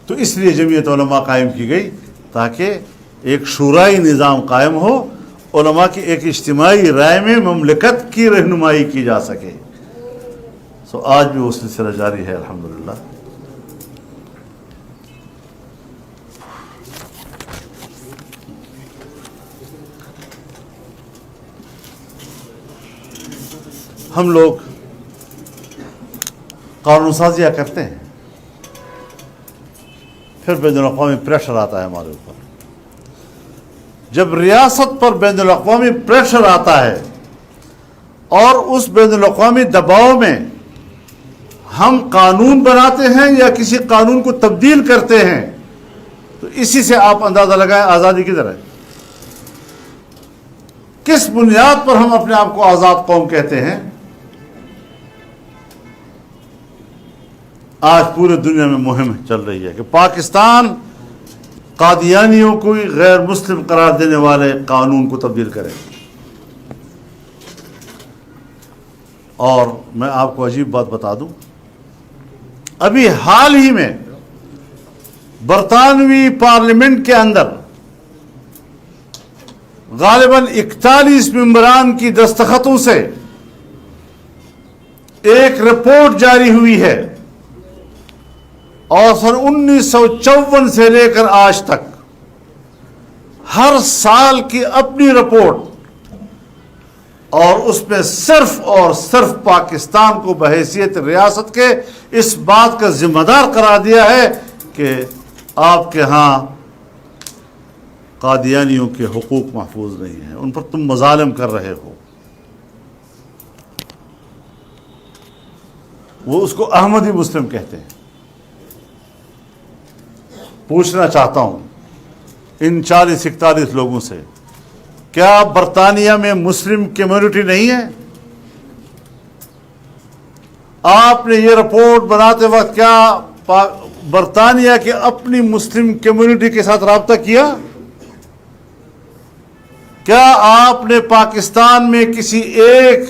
S1: تو اس لیے جمعیت علماء قائم کی گئی تاکہ ایک شورائی نظام قائم ہو، علماء کی ایک اجتماعی رائے میں مملکت کی رہنمائی کی جا سکے. سو آج بھی وہ سلسلہ جاری ہے الحمدللہ. ہم لوگ قانون سازیاں کرتے ہیں، پھر بین الاقوامی پریشر آتا ہے ہمارے اوپر. جب ریاست پر بین الاقوامی پریشر آتا ہے اور اس بین الاقوامی دباؤ میں ہم قانون بناتے ہیں یا کسی قانون کو تبدیل کرتے ہیں تو اسی سے آپ اندازہ لگائیں آزادی کدھر ہے. کس بنیاد پر ہم اپنے آپ کو آزاد قوم کہتے ہیں؟ آج پورے دنیا میں مہم چل رہی ہے کہ پاکستان قادیانیوں کو غیر مسلم قرار دینے والے قانون کو تبدیل کرے. اور میں آپ کو عجیب بات بتا دوں، ابھی حال ہی میں برطانوی پارلیمنٹ کے اندر غالباً 41 ممبران کی دستخطوں سے ایک رپورٹ جاری ہوئی ہے، اور سن 1954 سے لے کر آج تک ہر سال کی اپنی رپورٹ، اور اس میں صرف اور صرف پاکستان کو بحیثیت ریاست کے اس بات کا ذمہ دار قرار دیا ہے کہ آپ کے ہاں قادیانیوں کے حقوق محفوظ نہیں ہیں، ان پر تم مظالم کر رہے ہو. وہ اس کو احمدی مسلم کہتے ہیں. پوچھنا چاہتا ہوں ان 40-41 لوگوں سے، کیا برطانیہ میں مسلم کمیونٹی نہیں ہے؟ آپ نے یہ رپورٹ بناتے وقت کیا برطانیہ کے اپنی مسلم کمیونٹی کے ساتھ رابطہ کیا؟ کیا آپ نے پاکستان میں کسی ایک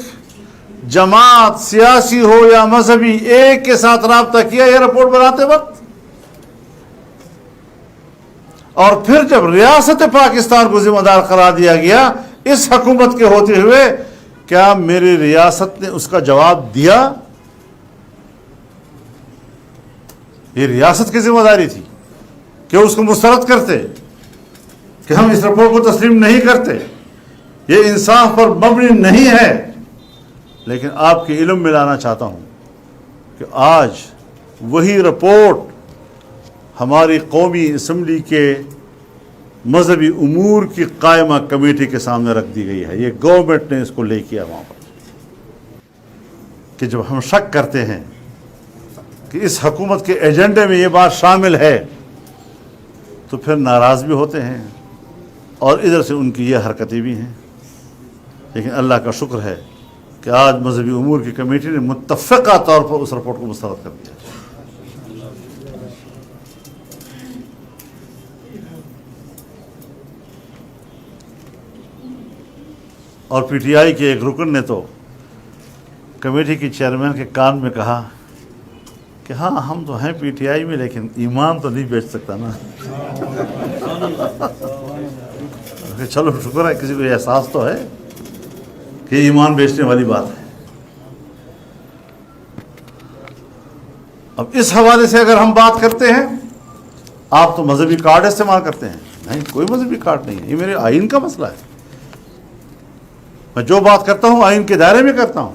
S1: جماعت، سیاسی ہو یا مذہبی، ایک کے ساتھ رابطہ کیا یہ رپورٹ بناتے وقت؟ اور پھر جب ریاست پاکستان کو ذمہ دار قرار دیا گیا اس حکومت کے ہوتے ہوئے، کیا میری ریاست نے اس کا جواب دیا؟ یہ ریاست کی ذمہ داری تھی کہ اس کو مسترد کرتے، کہ ہم اس رپورٹ کو تسلیم نہیں کرتے، یہ انصاف پر مبنی نہیں ہے. لیکن آپ کے علم میں لانا چاہتا ہوں کہ آج وہی رپورٹ ہماری قومی اسمبلی کے مذہبی امور کی قائمہ کمیٹی کے سامنے رکھ دی گئی ہے. یہ گورنمنٹ نے اس کو لے کیا وہاں پر، کہ جب ہم شک کرتے ہیں کہ اس حکومت کے ایجنڈے میں یہ بات شامل ہے تو پھر ناراض بھی ہوتے ہیں، اور ادھر سے ان کی یہ حرکتیں بھی ہیں. لیکن اللہ کا شکر ہے کہ آج مذہبی امور کی کمیٹی نے متفقہ طور پر اس رپورٹ کو مسترد کر دیا. اور پی ٹی آئی کے ایک رکن نے تو کمیٹی کی چیئرمین کے کان میں کہا کہ ہاں ہم تو ہیں پی ٹی آئی میں، لیکن ایمان تو نہیں بیچ سکتا نا. چلو شکر ہے کسی کو احساس تو ہے کہ ایمان بیچنے والی بات ہے. اب اس حوالے سے اگر ہم بات کرتے ہیں، آپ تو مذہبی کارڈ استعمال کرتے ہیں. نہیں، کوئی مذہبی کارڈ نہیں ہے، یہ میرے آئین کا مسئلہ ہے. میں جو بات کرتا ہوں آئین کے دائرے میں کرتا ہوں،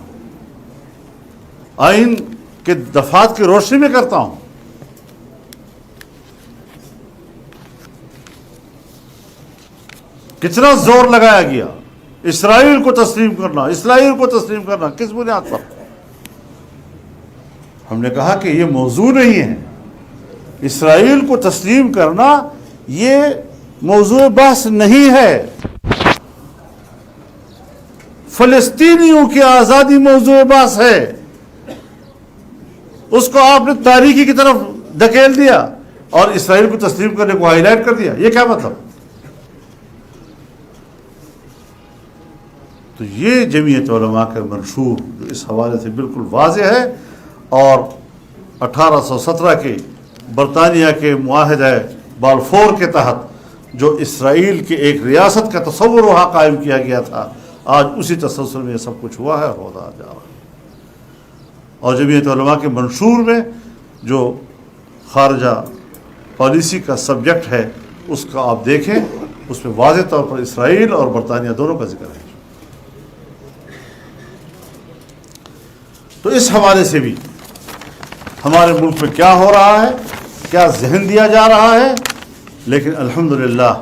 S1: آئین کے دفعات کی روشنی میں کرتا ہوں. کتنا زور لگایا گیا اسرائیل کو تسلیم کرنا، اسرائیل کو تسلیم کرنا، کس بنیاد پر؟ ہم نے کہا کہ یہ موضوع نہیں ہے. اسرائیل کو تسلیم کرنا یہ موضوع بحث نہیں ہے. فلسطینیوں کی آزادی موضوع بحث ہے. اس کو آپ نے تاریخی کی طرف دھکیل دیا اور اسرائیل کو تسلیم کرنے کو ہائی لائٹ کر دیا. یہ کیا مطلب؟ تو یہ جمعیت علماء کا منشور جو اس حوالے سے بالکل واضح ہے، اور 1817 کے برطانیہ کے معاہدہ بالفور کے تحت جو اسرائیل کے ایک ریاست کا تصور وہاں قائم کیا گیا تھا، آج اسی تسلسل میں یہ سب کچھ ہوا ہے اور ہوتا جا رہا ہے. اور جمعیت علماء کے منشور میں جو خارجہ پالیسی کا سبجیکٹ ہے اس کا آپ دیکھیں، اس میں واضح طور پر اسرائیل اور برطانیہ دونوں کا ذکر ہے. تو اس حوالے سے بھی ہمارے ملک میں کیا ہو رہا ہے، کیا ذہن دیا جا رہا ہے. لیکن الحمدللہ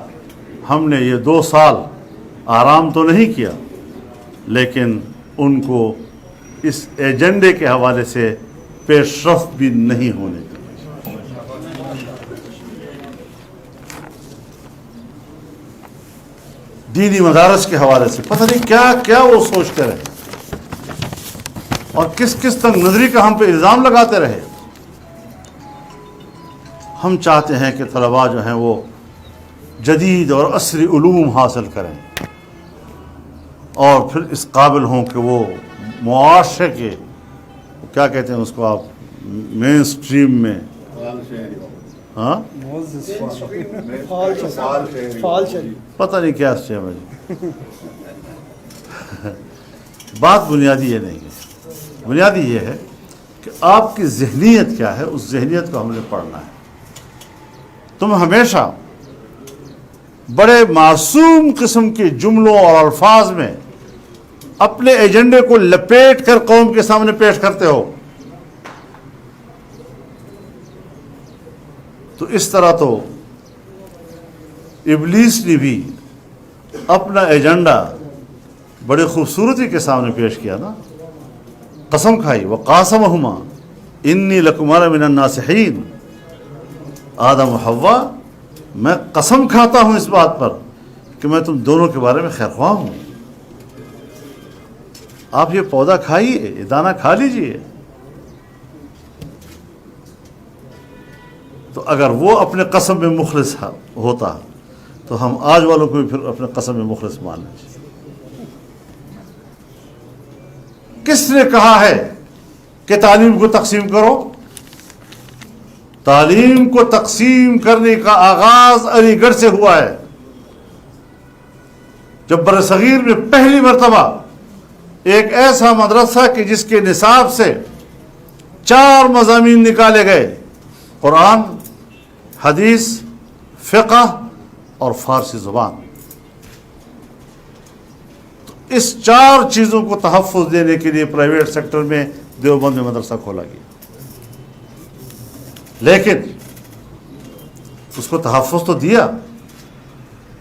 S1: ہم نے یہ 2 سال آرام تو نہیں کیا، لیکن ان کو اس ایجنڈے کے حوالے سے پیش رفت بھی نہیں ہونے دی. دینی مدارس کے حوالے سے پتہ نہیں کیا کیا وہ سوچتے رہے، اور کس کس تنگ نظری کا ہم پہ الزام لگاتے رہے. ہم چاہتے ہیں کہ طلباء جو ہیں وہ جدید اور عصری علوم حاصل کریں اور پھر اس قابل ہوں کہ وہ معاشرے کے کیا کہتے ہیں اس کو آپ مین سٹریم میں ہاں پتہ نہیں کیا اس سے مجھے بات بنیادی یہ نہیں ہے، بنیادی یہ ہے کہ آپ کی ذہنیت کیا ہے، اس ذہنیت کو ہم نے پڑھنا ہے۔ تم ہمیشہ بڑے معصوم قسم کے جملوں اور الفاظ میں اپنے ایجنڈے کو لپیٹ کر قوم کے سامنے پیش کرتے ہو، تو اس طرح تو ابلیس نے بھی اپنا ایجنڈا بڑے خوبصورتی کے سامنے پیش کیا نا، قسم کھائی وقاسمہما انی لکما لمن الناصحین، آدم و حوا میں قسم کھاتا ہوں اس بات پر کہ میں تم دونوں کے بارے میں خیر خواہ ہوں۔ آپ یہ پودا کھائیے، یہ دانہ کھا لیجئے۔ تو اگر وہ اپنے قسم میں مخلص ہوتا تو ہم آج والوں کو بھی پھر اپنے قسم میں مخلص مان لیں۔ کس نے کہا ہے کہ تعلیم کو تقسیم کرو؟ تعلیم کو تقسیم کرنے کا آغاز علی گڑھ سے ہوا ہے، جب برصغیر میں پہلی مرتبہ ایک ایسا مدرسہ کہ جس کے نصاب سے 4 مضامین نکالے گئے، قرآن، حدیث، فقہ اور فارسی زبان، تو اس 4 چیزوں کو تحفظ دینے کے لیے پرائیویٹ سیکٹر میں دیوبند میں مدرسہ کھولا گیا، لیکن اس کو تحفظ تو دیا،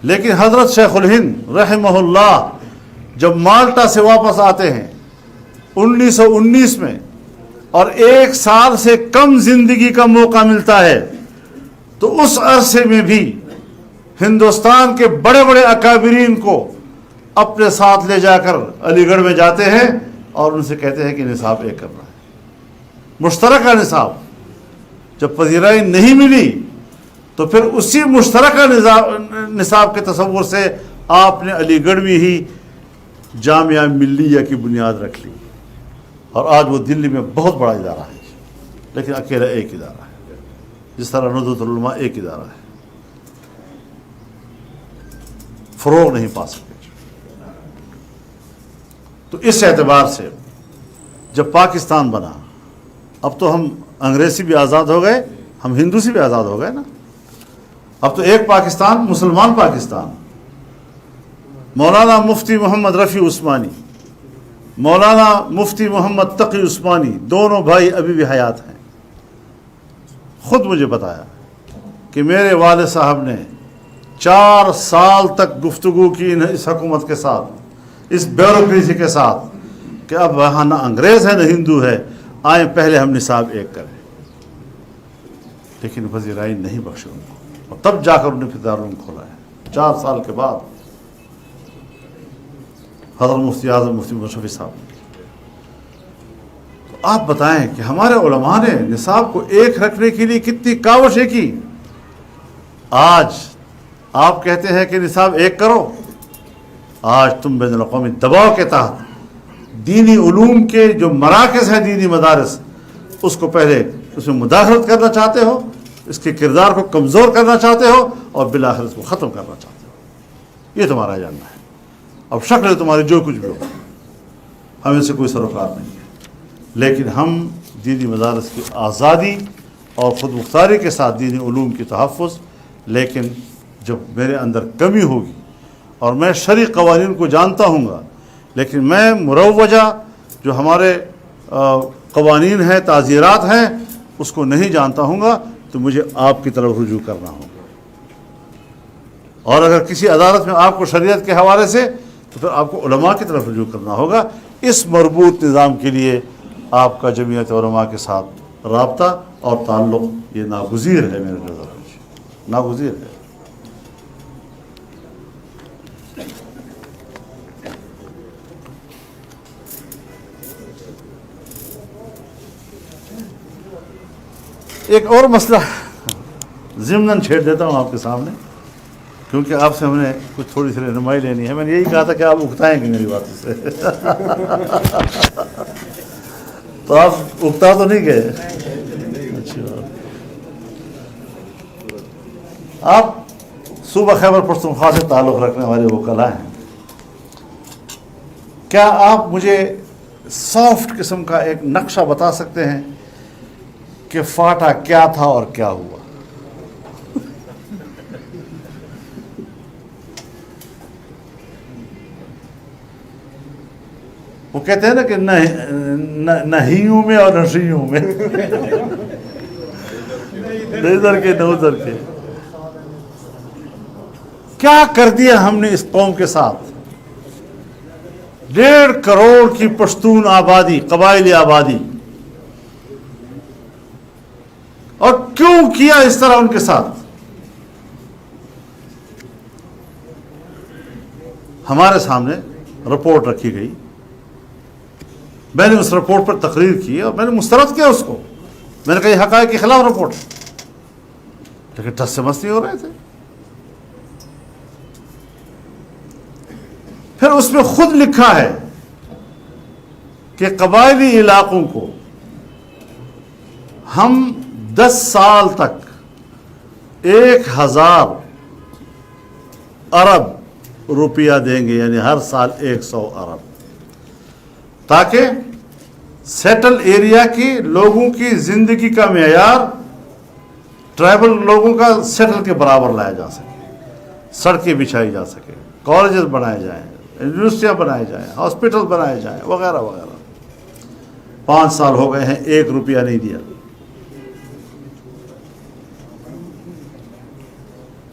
S1: لیکن حضرت شیخ الہند رحمہ اللہ جب مالٹا سے واپس آتے ہیں 1919 میں اور 1 سال سے کم زندگی کا موقع ملتا ہے، تو اس عرصے میں بھی ہندوستان کے بڑے بڑے اکابرین کو اپنے ساتھ لے جا کر علی گڑھ میں جاتے ہیں اور ان سے کہتے ہیں کہ نصاب ایک کرنا ہے، مشترکہ نصاب۔ جب پذیرائی نہیں ملی تو پھر اسی مشترکہ نصاب کے تصور سے آپ نے علی گڑھ میں ہی جامعہ ملیہ کی بنیاد رکھ لی، اور آج وہ دلی میں بہت بڑا ادارہ ہے، لیکن اکیلا ایک ادارہ ہے، جس طرح ندوۃ العلماء ایک ادارہ ہے، فروغ نہیں پا سکتے۔ تو اس اعتبار سے جب پاکستان بنا، اب تو ہم انگریز سے بھی آزاد ہو گئے، ہم ہندو سے بھی آزاد ہو گئے نا، اب تو ایک پاکستان، مسلمان پاکستان۔ مولانا مفتی محمد رفیع عثمانی، مولانا مفتی محمد تقی عثمانی، دونوں بھائی ابھی بھی حیات ہیں۔ خود مجھے بتایا کہ میرے والد صاحب نے 4 سال تک گفتگو کی اس حکومت کے ساتھ، اس بیوروکریسی کے ساتھ، کہ اب وہاں نہ انگریز ہے نہ ہندو ہے، آئیں پہلے ہم نصاب ایک کریں، لیکن پذیرائی نہیں بخشی ان کو، اور تب جا کر انہوں نے پھر دارالعلوم کھولا ہے 4 سال کے بعد، حضرت مفتی اعظم مفتی مشفی صاحب نے۔ تو آپ بتائیں کہ ہمارے علماء نے نصاب کو ایک رکھنے کے لیے کتنی کاوشیں کی۔ آج آپ کہتے ہیں کہ نصاب ایک کرو، آج تم بین الاقوامی دباؤ کے تحت دینی علوم کے جو مراکز ہیں، دینی مدارس، اس کو پہلے اس میں مداخلت کرنا چاہتے ہو، اس کے کردار کو کمزور کرنا چاہتے ہو، اور بالآخر اس کو ختم کرنا چاہتے ہو۔ یہ تمہارا ایجنڈا ہے۔ اب شکل تمہاری جو کچھ بھی ہو، ہمیں سے کوئی سروکار نہیں ہے، لیکن ہم دینی مدارس کی آزادی اور خود مختاری کے ساتھ دینی علوم کی تحفظ، لیکن جب میرے اندر کمی ہوگی اور میں شرعی قوانین کو جانتا ہوں گا، لیکن میں مروجہ جو ہمارے قوانین ہیں، تعزیرات ہیں، اس کو نہیں جانتا ہوں گا، تو مجھے آپ کی طرف رجوع کرنا ہوگا۔ اور اگر کسی عدالت میں آپ کو شریعت کے حوالے سے، تو پھر آپ کو علماء کی طرف رجوع کرنا ہوگا۔ اس مربوط نظام کے لیے آپ کا جمعیت علماء کے ساتھ رابطہ اور تعلق یہ ناگزیر ہے، میرے نظر میں ناگزیر ہے۔ ایک اور مسئلہ ضمناً چھیڑ دیتا ہوں آپ کے سامنے، کیونکہ آپ سے ہم نے کچھ تھوڑی سی رہنمائی لینی ہے. میں نے یہی کہا تھا کہ آپ اکتائیں گے میری باتوں سے. تو آپ اکتا تو نہیں گئے. اچھی بات. آپ صوبہ خیبر پختونخوا سے تعلق رکھنے والے وکلاء ہیں. کیا آپ مجھے سافٹ قسم کا ایک نقشہ بتا سکتے ہیں کہ فاٹا کیا تھا اور کیا ہوا؟ وہ کہتے ہیں نا کہ نہ ہیوں میں اور نہ شیوں میں، نہ ادھر کے نہ ادھر کے. کیا کر دیا ہم نے اس قوم کے ساتھ؟ 1.5 کروڑ کی پشتون آبادی، قبائلی آبادی، اور کیوں کیا اس طرح ان کے ساتھ؟ ہمارے سامنے رپورٹ رکھی گئی، میں نے اس رپورٹ پر تقریر کی اور میں نے مسترد کیا اس کو. میں نے کہا یہ حقائق کے خلاف رپورٹ، لیکن ٹس سے مس نہیں ہو رہے تھے. پھر اس میں خود لکھا ہے کہ قبائلی علاقوں کو ہم 10 سال تک 1000 ارب روپیہ دیں گے، یعنی ہر سال 100 ارب، تاکہ سیٹل ایریا کی لوگوں کی زندگی کا معیار ٹرائبل لوگوں کا سیٹل کے برابر لایا جا سکے، سڑکیں بچھائی جا سکے، کالجز بنائے جائیں، یونیورسٹیاں بنائے جائیں، ہاسپٹل بنائے جائیں، وغیرہ وغیرہ. 5 سال ہو گئے ہیں، 1 روپیہ نہیں دیا.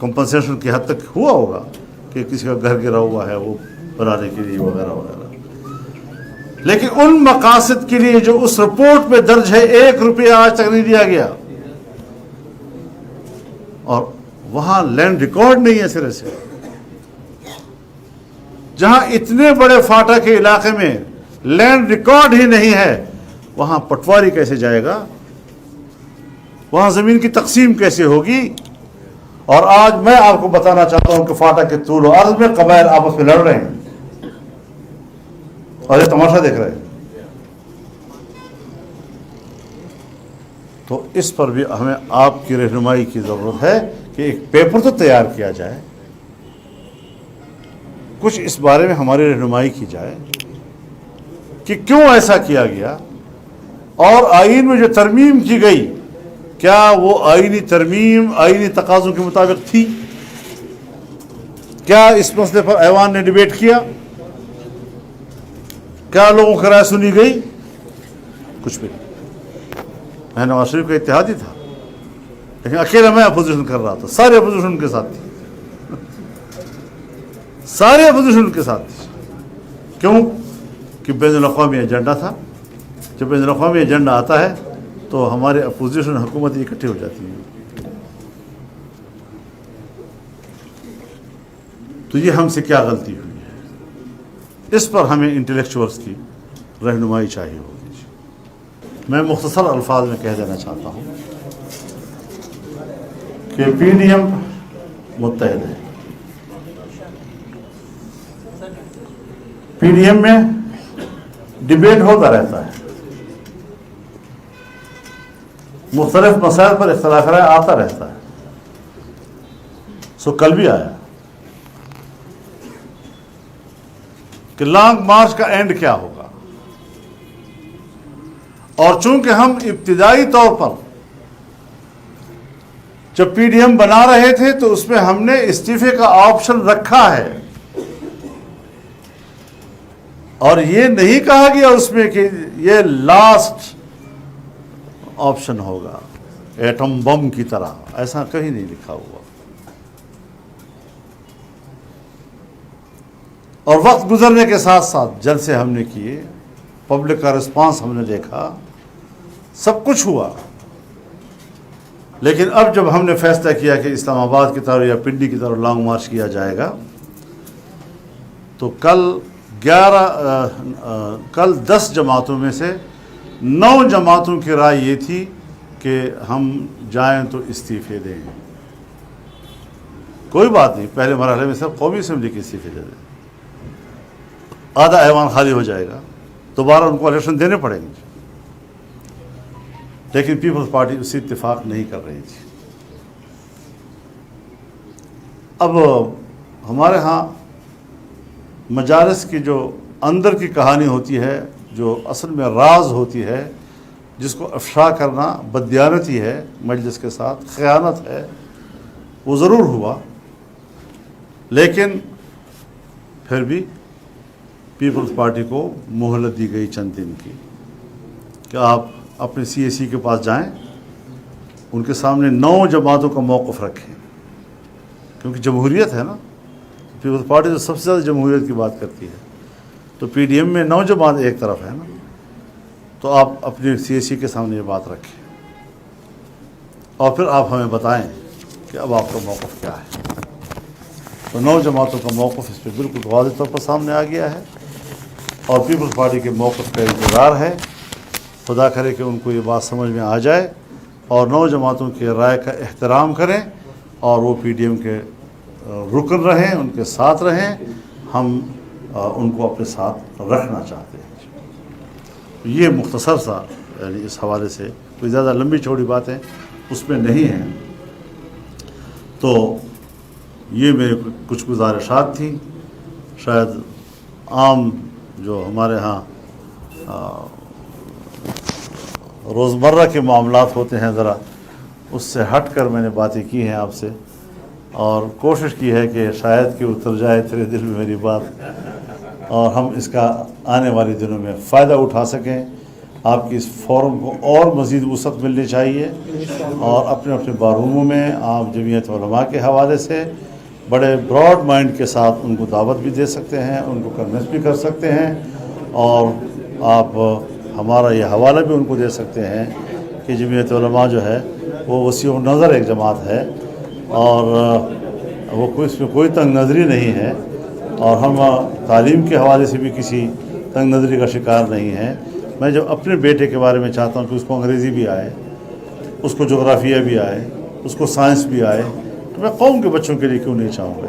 S1: کمپنسیشن کی حد تک ہوا ہوگا کہ کسی کا گھر گرا ہوا ہے وہ بنانے کے لیے وغیرہ وغیرہ، لیکن ان مقاصد کے لیے جو اس رپورٹ میں درج ہے 1 روپیہ آج تک نہیں دیا گیا. اور وہاں لینڈ ریکارڈ نہیں ہے سرے سے. جہاں اتنے بڑے فاٹا کے علاقے میں لینڈ ریکارڈ ہی نہیں ہے، وہاں پٹواری کیسے جائے گا؟ وہاں زمین کی تقسیم کیسے ہوگی؟ اور آج میں آپ کو بتانا چاہتا ہوں کہ فاٹا کے طول و عرض میں قبائل آپس میں لڑ رہے ہیں اور یہ تماشا دیکھ رہے ہیں. تو اس پر بھی ہمیں آپ کی رہنمائی کی ضرورت ہے کہ ایک پیپر تو تیار کیا جائے، کچھ اس بارے میں ہماری رہنمائی کی جائے کہ کیوں ایسا کیا گیا، اور آئین میں جو ترمیم کی گئی کیا وہ آئینی ترمیم آئینی تقاضوں کے مطابق تھی؟ کیا اس مسئلے پر ایوان نے ڈیبیٹ کیا؟ کیا لوگوں کی رائے سنی گئی؟ کچھ بھی نہیں. میں نواز شریف کا اتحادی تھا، لیکن اکیلا میں اپوزیشن کر رہا تھا، سارے اپوزیشن ان کے ساتھ تھی، سارے اپوزیشن ان کے ساتھ تھی. کیوں؟ کہ بین الاقوامی ایجنڈا تھا. جب بین الاقوامی ایجنڈا آتا ہے تو ہمارے اپوزیشن حکومت اکٹھی ہو جاتی ہے. تو یہ ہم سے کیا غلطی ہوئی ہے؟ اس پر ہمیں انٹلیکچوئلس کی رہنمائی چاہیے ہوگی. میں مختصر الفاظ میں کہہ دینا چاہتا ہوں کہ پی ڈی ایم متحد ہے. پی ڈی ایم میں ڈیبیٹ ہوتا رہتا ہے، مختلف مسائل پر اختلاف رائے آتا رہتا ہے. سو کل بھی آیا کہ لانگ مارچ کا اینڈ کیا ہوگا، اور چونکہ ہم ابتدائی طور پر جب پی ڈی ایم بنا رہے تھے تو اس میں ہم نے استعفے کا آپشن رکھا ہے، اور یہ نہیں کہا گیا اس میں کہ یہ لاسٹ آپشن ہوگا ایٹم بم کی طرح، ایسا کہیں نہیں لکھا ہوا. اور وقت گزرنے کے ساتھ ساتھ جلسے ہم نے کیے، پبلک کا رسپانس ہم نے دیکھا، سب کچھ ہوا. لیکن اب جب ہم نے فیصلہ کیا کہ اسلام آباد کی طرف یا پنڈی کی طرف لانگ مارچ کیا جائے گا، تو کل 10 جماعتوں میں سے 9 جماعتوں کی رائے یہ تھی کہ ہم جائیں تو استعفے دیں. کوئی بات نہیں، پہلے مرحلے میں صرف قومی اسمبلی کی استعفے دے دیں، آدھا ایوان خالی ہو جائے گا، دوبارہ ان کو الیکشن دینے پڑیں گے. لیکن پیپلز پارٹی اس سے اتفاق نہیں کر رہی تھی. اب ہمارے ہاں مجالس کی جو اندر کی کہانی ہوتی ہے، جو اصل میں راز ہوتی ہے، جس کو افشا کرنا بددیانتی ہے، مجلس کے ساتھ خیانت ہے، وہ ضرور ہوا. لیکن پھر بھی پیپلز پارٹی کو مہلت دی گئی چند دن کی کہ آپ اپنے CAC کے پاس جائیں، ان کے سامنے 9 جماعتوں کا موقف رکھیں، کیونکہ جمہوریت ہے نا. پیپلز پارٹی تو سب سے زیادہ جمہوریت کی بات کرتی ہے، تو PDM میں 9 جماعت ایک طرف ہے نا، تو آپ اپنے CAC کے سامنے یہ بات رکھیں اور پھر آپ ہمیں بتائیں کہ اب آپ کا موقف کیا ہے. تو 9 جماعتوں کا موقف اس پہ بالکل واضح طور پر سامنے آ گیا ہے، اور پیپلز پارٹی کے موقف کا انتظار ہے. خدا کرے کہ ان کو یہ بات سمجھ میں آ جائے اور 9 جماعتوں کی رائے کا احترام کریں اور وہ PDM کے رکن رہیں، ان کے ساتھ رہیں. ہم ان کو اپنے ساتھ رکھنا چاہتے ہیں. یہ مختصر سا یعنی اس حوالے سے کوئی زیادہ لمبی چوڑی باتیں اس میں نہیں ہیں. تو یہ میرے کچھ گزارشات تھیں. شاید عام جو ہمارے ہاں روزمرہ کے معاملات ہوتے ہیں ذرا اس سے ہٹ کر میں نے باتیں کی ہیں آپ سے، اور کوشش کی ہے کہ شاید کہ اتر جائے تیرے دل میں میری بات، اور ہم اس کا آنے والے دنوں میں فائدہ اٹھا سکیں. آپ کی اس فورم کو اور مزید وسعت ملنی چاہیے، اور اپنے اپنے باروموں میں آپ جمعیت علماء کے حوالے سے بڑے براڈ مائنڈ کے ساتھ ان کو دعوت بھی دے سکتے ہیں، ان کو کنوینس بھی کر سکتے ہیں، اور آپ ہمارا یہ حوالہ بھی ان کو دے سکتے ہیں کہ جمعیت علماء جو ہے وہ وسیع نظر ایک جماعت ہے، اور وہ اس میں کوئی تنگ نظری نہیں ہے، اور ہم تعلیم کے حوالے سے بھی کسی تنگ نظری کا شکار نہیں ہیں. میں جب اپنے بیٹے کے بارے میں چاہتا ہوں کہ اس کو انگریزی بھی آئے، اس کو جغرافیہ بھی آئے، اس کو سائنس بھی آئے، تو میں قوم کے بچوں کے لیے کیوں نہیں چاہوں گا.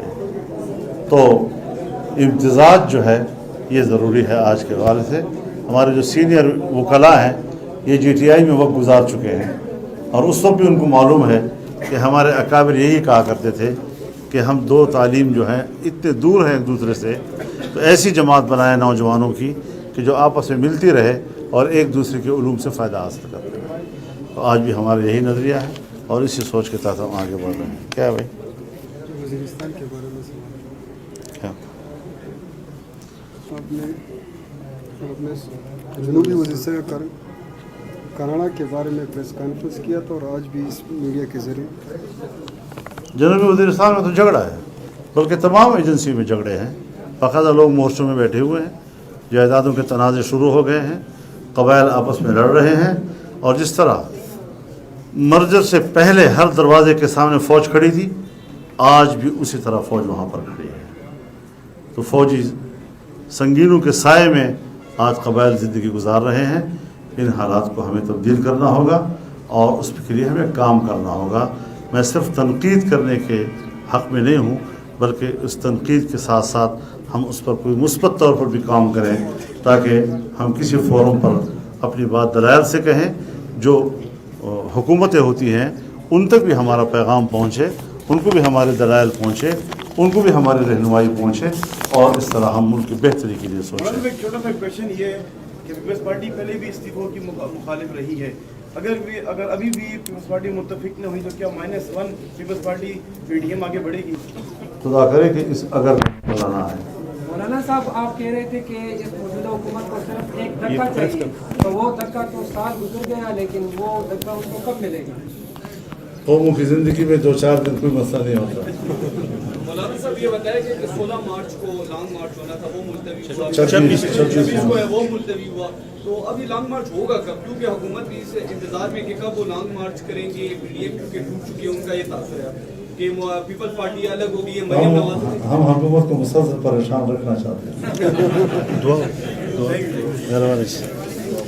S1: تو امتزاج جو ہے یہ ضروری ہے. آج کے حوالے سے ہمارے جو سینئر وکلاء ہیں یہ GTI میں وقت گزار چکے ہیں، اور اس وقت بھی ان کو معلوم ہے کہ ہمارے اکابر یہی کہا کرتے تھے کہ ہم 2 تعلیم جو ہیں اتنے دور ہیں ایک دوسرے سے، تو ایسی جماعت بنائیں نوجوانوں کی کہ جو آپس میں ملتی رہے اور ایک دوسرے کے علوم سے فائدہ حاصل کرتے رہے. تو آج بھی ہمارا یہی نظریہ ہے، اور اسی سوچ کے تحت ہم آگے بڑھ رہے ہیں. کیا بھائی
S2: وزیرستان کے بارے میں
S1: کیا
S2: آپ نے جنوبی وزیرستان کینیڈا کے بارے میں پریس کانفرنس کیا تھا، اور آج بھی اس میڈیا کے ذریعے
S1: جنوبی وزیرستان میں تو جھگڑا ہے، بلکہ تمام ایجنسی میں جھگڑے ہیں. باقاعدہ لوگ مورچوں میں بیٹھے ہوئے ہیں، جائیدادوں کے تنازع شروع ہو گئے ہیں، قبائل آپس میں لڑ رہے ہیں، اور جس طرح مرجر سے پہلے ہر دروازے کے سامنے فوج کھڑی تھی، آج بھی اسی طرح فوج وہاں پر کھڑی ہے. تو فوجی سنگینوں کے سائے میں آج قبائل زندگی گزار رہے ہیں. ان حالات کو ہمیں تبدیل کرنا ہوگا، اور اس کے لیے ہمیں کام کرنا ہوگا. میں صرف تنقید کرنے کے حق میں نہیں ہوں، بلکہ اس تنقید کے ساتھ ساتھ ہم اس پر کوئی مثبت طور پر بھی کام کریں، تاکہ ہم کسی فورم پر اپنی بات دلائل سے کہیں. جو حکومتیں ہوتی ہیں ان تک بھی ہمارا پیغام پہنچے، ان کو بھی ہمارے دلائل پہنچے، ان کو بھی ہماری رہنمائی پہنچے، اور اس طرح ہم ملک کی بہتری کے لیے سوچیں.
S3: ایک چھوٹا سا کویشچن یہ ہے کہ پیپلز پارٹی پہلے بھی استعفوں کی مخالف رہی ہے، اگر ابھی بھی پیپلز پارٹی متفق نہ ہوئی تو کیا -1 پیپلز پارٹی PDM آگے بڑھے گی؟
S1: خدا کرے کہ اس اگر بلانا ہے.
S4: مولانا صاحب آپ کہہ رہے تھے کہ اس موجودہ حکومت کو صرف ایک دھکا چاہیے، تو وہ دھکا تو سال گزر گیا، لیکن وہ دھکا ان کو کب ملے گا؟
S1: قوموں کی زندگی میں 2-4 دن کوئی مسئلہ نہیں ہوتا.
S5: مولانا صاحب یہ بتایا کہ 16 مارچ کو لانگ مارچ ہونا تھا، وہ ملتوی ہوا، 26 کو ہے وہ ملتوی ہوا، تو ابھی لانگ مارچ ہوگا کب؟ کیونکہ حکومت بھی اس انتظار میں کہ کب وہ لانگ مارچ کریں گے. PDM کیونکہ ٹوٹ چکی ہے، ان کا یہ تاثر ہے کہ پیپل پارٹی الگ ہوگی.
S1: ہم حکومت کو مسلسل پریشان رکھنا چاہتے ہیں.